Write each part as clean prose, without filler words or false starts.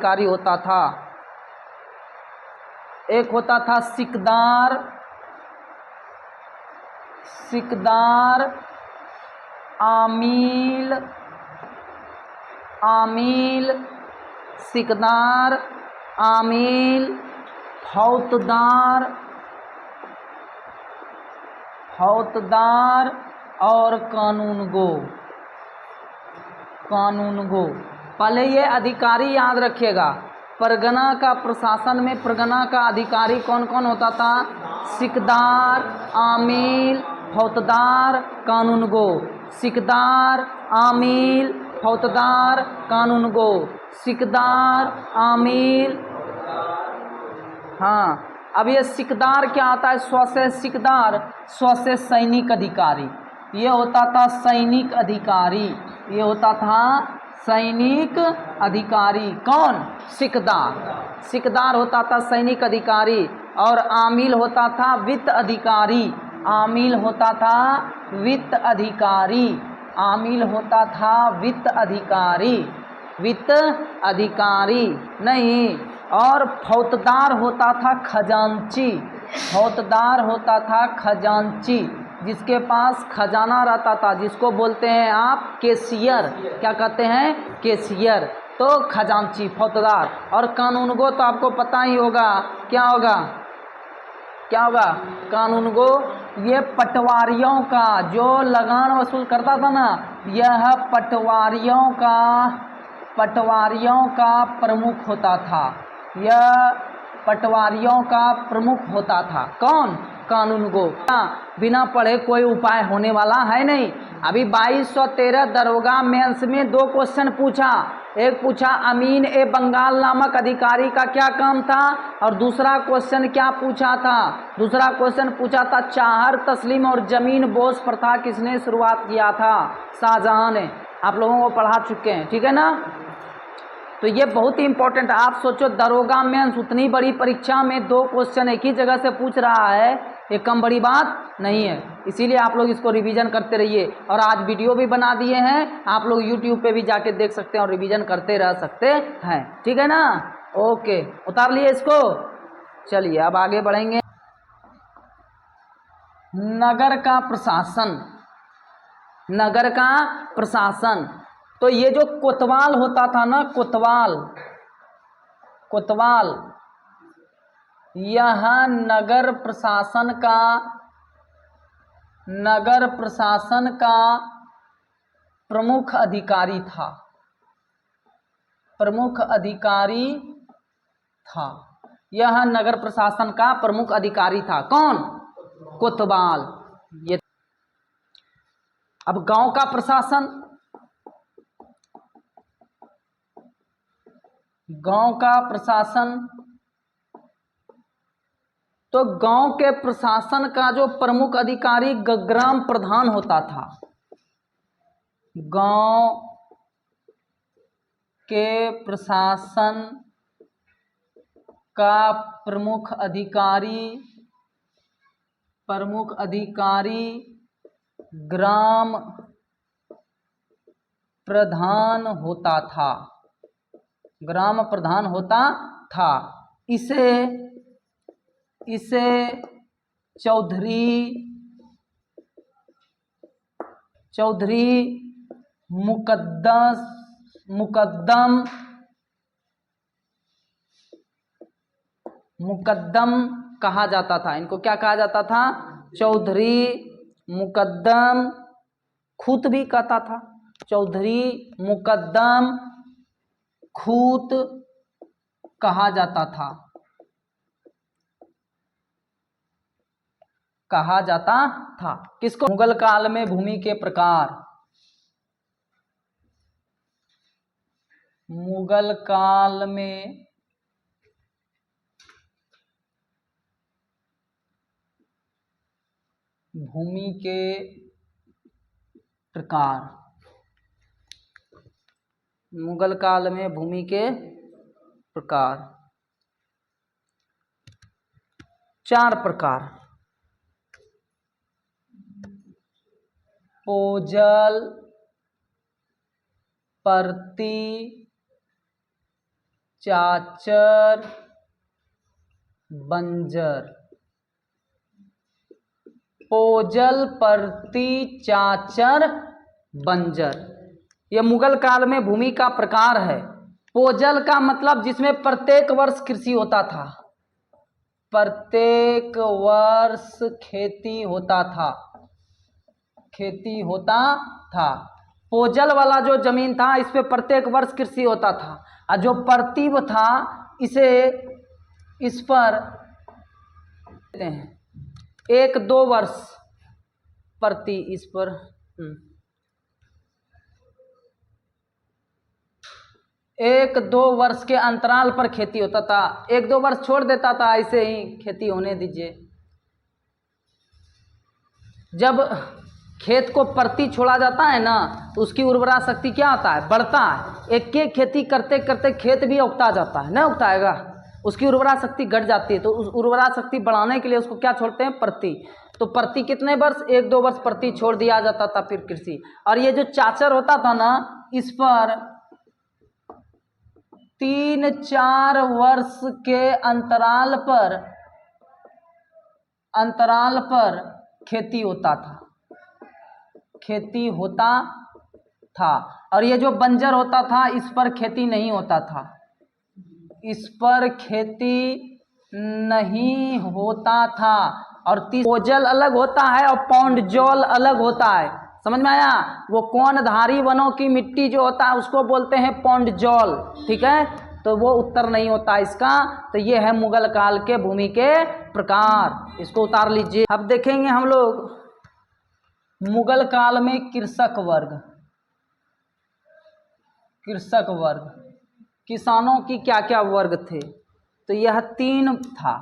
अधिकारी होता था। एक होता था सिकदार, सिकदार, आमील, आमील, सिकदार, आमील, फौतदार, फौतदार और कानूनगो, कानूनगो। पहले ये अधिकारी याद रखिएगा। परगना का प्रशासन में परगना का अधिकारी कौन कौन होता था? सिकदार, आमील, फौतदार, कानूनगो। सिकदार, आमील, फौतदार, कानूनगो। सिकदार, आमील। हाँ, अब ये सिकदार क्या आता है? स्व से सिकदार, स्व से सैनिक अधिकारी। ये होता था सैनिक अधिकारी, ये होता था सैनिक अधिकारी। कौन? सिकदार। सिकदार होता था सैनिक अधिकारी। और आमील होता था वित्त अधिकारी। आमील होता था वित्त अधिकारी। आमील होता था वित्त अधिकारी, वित्त अधिकारी नहीं। और फौतदार होता था खजांची। फौतदार होता था खजांची, जिसके पास खजाना रहता था, जिसको बोलते हैं आप केशियर। क्या कहते हैं? केशियर। तो खजांची, फौतदार। और कानूनगो तो आपको पता ही होगा, क्या होगा? क्या होगा? कानूनगो ये पटवारियों का, जो लगान वसूल करता था ना, यह पटवारियों का प्रमुख होता था। यह पटवारियों का प्रमुख होता था। कौन? कानूनगो। बिना पढ़े कोई उपाय होने वाला है नहीं। अभी 2213 दरोगा मेंस में 2 क्वेश्चन पूछा। एक पूछा अमीन ए बंगाल नामक अधिकारी का क्या काम था, और दूसरा क्वेश्चन क्या पूछा था? दूसरा क्वेश्चन पूछा था चाहर तस्लीम और जमीन बोझ प्रथा किसने शुरुआत किया था? शाहजहां ने। आप लोगों को पढ़ा चुके हैं, ठीक है ना? तो ये बहुत ही इंपॉर्टेंट। आप सोचो दरोगा मेंस उतनी बड़ी परीक्षा में 2 क्वेश्चन एक ही जगह से पूछ रहा है, ये कम बड़ी बात नहीं है। इसीलिए आप लोग इसको रिवीजन करते रहिए। और आज वीडियो भी बना दिए हैं, आप लोग यूट्यूब पे भी जाके देख सकते हैं और रिवीजन करते रह सकते हैं, ठीक है ना? ओके, उतार लिए इसको। चलिए अब आगे बढ़ेंगे। नगर का प्रशासन, नगर का प्रशासन। तो ये जो कोतवाल होता था ना, कोतवाल, कोतवाल, यह नगर प्रशासन का प्रमुख अधिकारी था। प्रमुख अधिकारी था। यह नगर प्रशासन का प्रमुख अधिकारी था। कौन? कोतवाल। ये अब गांव का प्रशासन, गांव का प्रशासन। तो गांव के प्रशासन का जो प्रमुख अधिकारी ग्राम प्रधान होता था। गांव के प्रशासन का प्रमुख अधिकारी ग्राम प्रधान होता था। ग्राम प्रधान होता था। इसे चौधरी मुकद्दम कहा जाता था। इनको क्या कहा जाता था? चौधरी मुकद्दम। खूत भी कहता था। चौधरी मुकद्दम खूत कहा जाता था। कहा जाता था किसको? मुगल काल में भूमि के प्रकार। मुगल काल में भूमि के प्रकार। मुगल काल में भूमि के प्रकार 4 प्रकार। पोजल, परती, चाचर, बंजर। पोजल, परती, चाचर, बंजर। यह मुगल काल में भूमि का प्रकार है। पोजल का मतलब जिसमें प्रत्येक वर्ष कृषि होता था, प्रत्येक वर्ष खेती होता था, खेती होता था। पोजल वाला जो जमीन था इस पे प्रत्येक वर्ष कृषि होता था। और जो परतीव था इसे इस पर 1-2 वर्ष प्रति इस पर 1-2 वर्ष के अंतराल पर खेती होता था। 1-2 वर्ष छोड़ देता था, ऐसे ही खेती होने दीजिए। जब खेत को परती छोड़ा जाता है ना तो उसकी उर्वरा शक्ति क्या होता है, बढ़ता है। एक एक खेती करते करते खेत भी उगता जाता है, नहीं उगताएगा, उसकी उर्वरा शक्ति घट जाती है। तो उस उर्वरा शक्ति बढ़ाने के लिए उसको क्या छोड़ते हैं, परती। तो परती कितने वर्ष, 1-2 वर्ष परती छोड़ दिया जाता था फिर कृषि। और ये जो चाचर होता था ना इस पर 3-4 वर्ष के अंतराल पर खेती होता था, खेती होता था। और ये जो बंजर होता था इस पर खेती नहीं होता था, इस पर खेती नहीं होता था। और पोजल अलग होता है और पौंडजोल अलग होता है, समझ में आया। वो कोनधारी वनों की मिट्टी जो होता है उसको बोलते हैं पौंडजोल, ठीक है। तो वो उत्तर नहीं होता इसका। तो ये है मुगल काल के भूमि के प्रकार, इसको उतार लीजिए। अब देखेंगे हम लोग मुगल काल में कृषक वर्ग। कृषक वर्ग, किसानों की क्या क्या वर्ग थे, तो यह 3 था।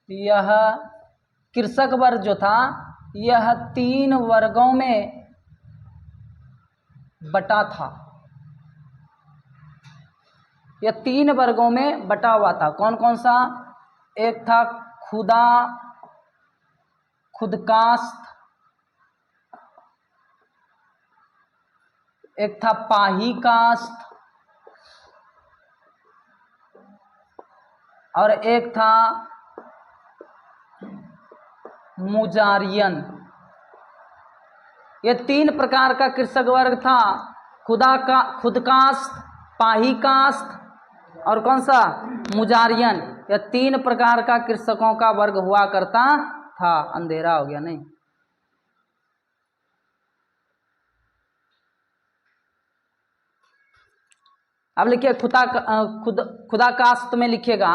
यह कृषक वर्ग जो था यह 3 वर्गों में बटा था, यह 3 वर्गों में बटा हुआ था। कौन कौन सा, एक था खुदकास्ट, एक था पाही कास्ट और एक था मुजारियन। ये 3 प्रकार का कृषक वर्ग था, खुदकास्ट, पाही कास्ट और कौन सा, मुजारियन। यह 3 प्रकार का कृषकों का वर्ग हुआ करता था। अंधेरा हो गया नहीं। अब लिखिए खुदा कास्ट में लिखिएगा,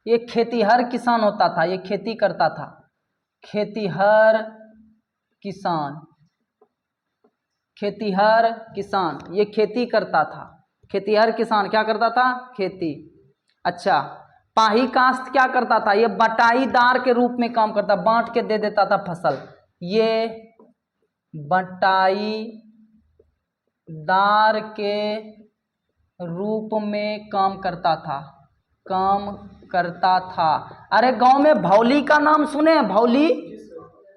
ये खेतीहर किसान होता था, ये खेती करता था। खेतीहर किसान, खेतीहर किसान ये खेती करता था। खेतीहर किसान क्या करता था, खेती। अच्छा, पाही कास्ट क्या करता था, ये बटाईदार के रूप में काम करता, बांट के दे देता था फसल। ये बटाईदार के रूप में काम करता था। अरे गांव में भौली का नाम सुने, भौली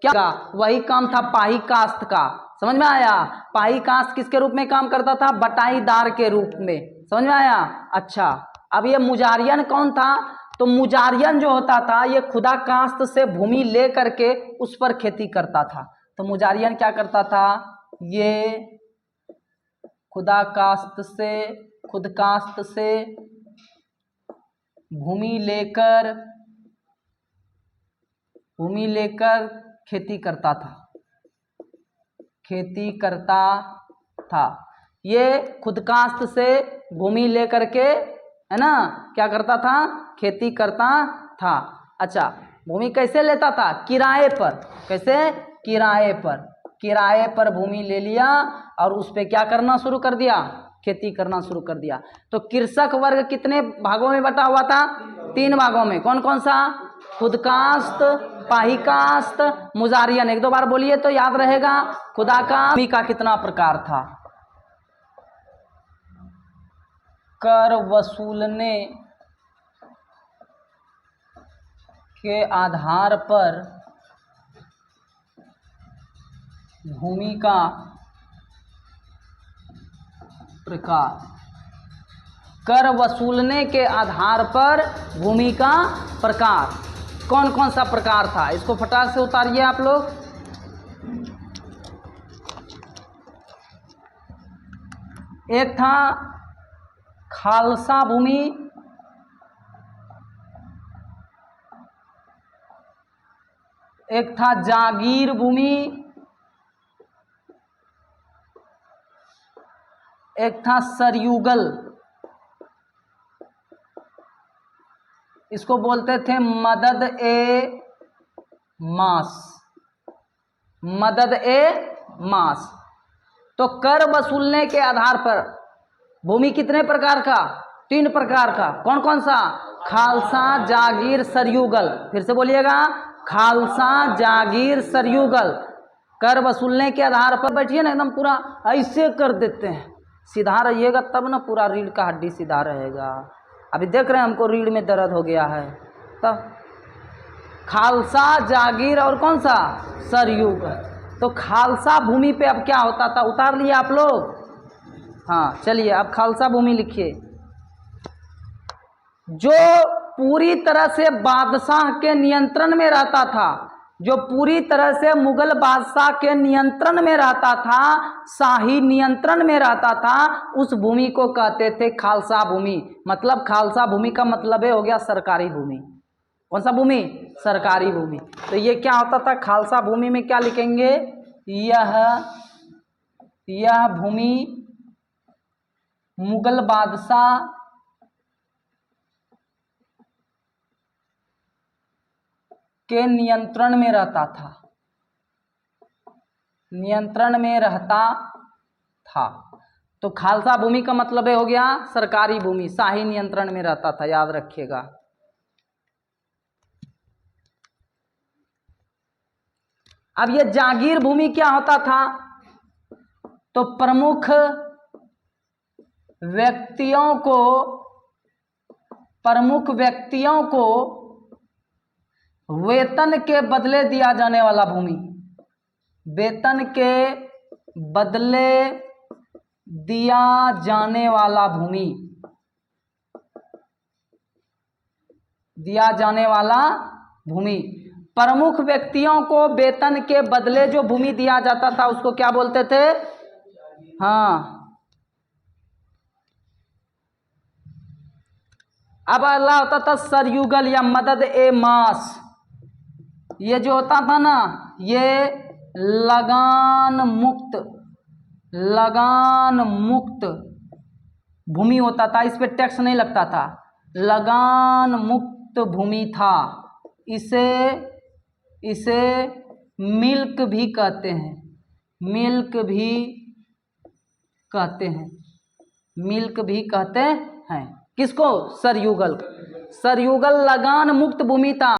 क्या, वही काम था पाही कास्ट का, समझ में आया। पाही कास्ट किसके रूप में काम करता था, बटाईदार के रूप में, समझ में आया। अच्छा, अब ये मुजारियन कौन था, तो मुजारियन जो होता था ये खुदा कास्ट से भूमि ले करके उस पर खेती करता था। तो मुजारियन क्या करता था, ये खुद कास्ट से भूमि लेकर खेती करता था। ये खुद कास्ट से भूमि लेकर के, है ना, क्या करता था, खेती करता था। अच्छा, भूमि कैसे लेता था, किराए पर। कैसे, किराए पर भूमि ले लिया और उस पे क्या करना शुरू कर दिया, खेती करना शुरू कर दिया। तो कृषक वर्ग कितने भागों में बटा हुआ था, 3 भागों में। कौन कौन सा, खुद कास्ट, पाही कास्ट, मुजारियन। 1-2 बार बोलिए तो याद रहेगा। खुदा का कितना प्रकार था, कर वसूलने के आधार पर भूमि का प्रकार। कर वसूलने के आधार पर भूमि का प्रकार कौन कौन सा प्रकार था, इसको फटाक से उतारिए आप लोग। एक था खालसा भूमि, एक था जागीर भूमि, एक था सरयुगल, इसको बोलते थे मदद ए मास, मदद ए मास। तो कर वसूलने के आधार पर भूमि कितने प्रकार का, 3 प्रकार का, कौन कौन सा, खालसा जागीर सरयुगल। फिर से बोलिएगा, खालसा जागीर सरयुगल। कर वसूलने के आधार पर, बैठिए ना एकदम पूरा ऐसे कर देते हैं, सीधा रहिएगा तब ना पूरा रीढ़ का हड्डी सीधा रहेगा। अभी देख रहे हैं हमको रीढ़ में दर्द हो गया है। तब खालसा जागीर और कौन सा, सरयुगल। तो खालसा भूमि पे अब क्या होता था, उतार लिए आप लोग। हाँ चलिए अब खालसा भूमि लिखिए। जो पूरी तरह से बादशाह के नियंत्रण में रहता था, जो पूरी तरह से मुगल बादशाह के नियंत्रण में रहता था, शाही नियंत्रण में रहता था, उस भूमि को कहते थे खालसा भूमि। मतलब खालसा भूमि का मतलब हो गया सरकारी भूमि। कौन सा भूमि, सरकारी भूमि। तो ये क्या होता था, खालसा भूमि में क्या लिखेंगे, यह भूमि मुगल बादशाह के नियंत्रण में रहता था, नियंत्रण में रहता था। तो खालसा भूमि का मतलब हो गया सरकारी भूमि, शाही नियंत्रण में रहता था, याद रखिएगा। अब ये जागीर भूमि क्या होता था, तो प्रमुख व्यक्तियों को वेतन के बदले दिया जाने वाला भूमि, वेतन के बदले दिया जाने वाला भूमि, दिया जाने वाला भूमि। प्रमुख व्यक्तियों को वेतन के बदले जो भूमि दिया जाता था उसको क्या बोलते थे, हाँ। अब अगला होता था सरयुगल या मदद ए मास। ये जो होता था ना, ये लगान मुक्त भूमि होता था, इस पे टैक्स नहीं लगता था, लगान मुक्त भूमि था। इसे मिल्क भी कहते हैं, मिल्क भी कहते हैं। किसको, सरयुगल। सरयुगल लगान मुक्त भूमि था।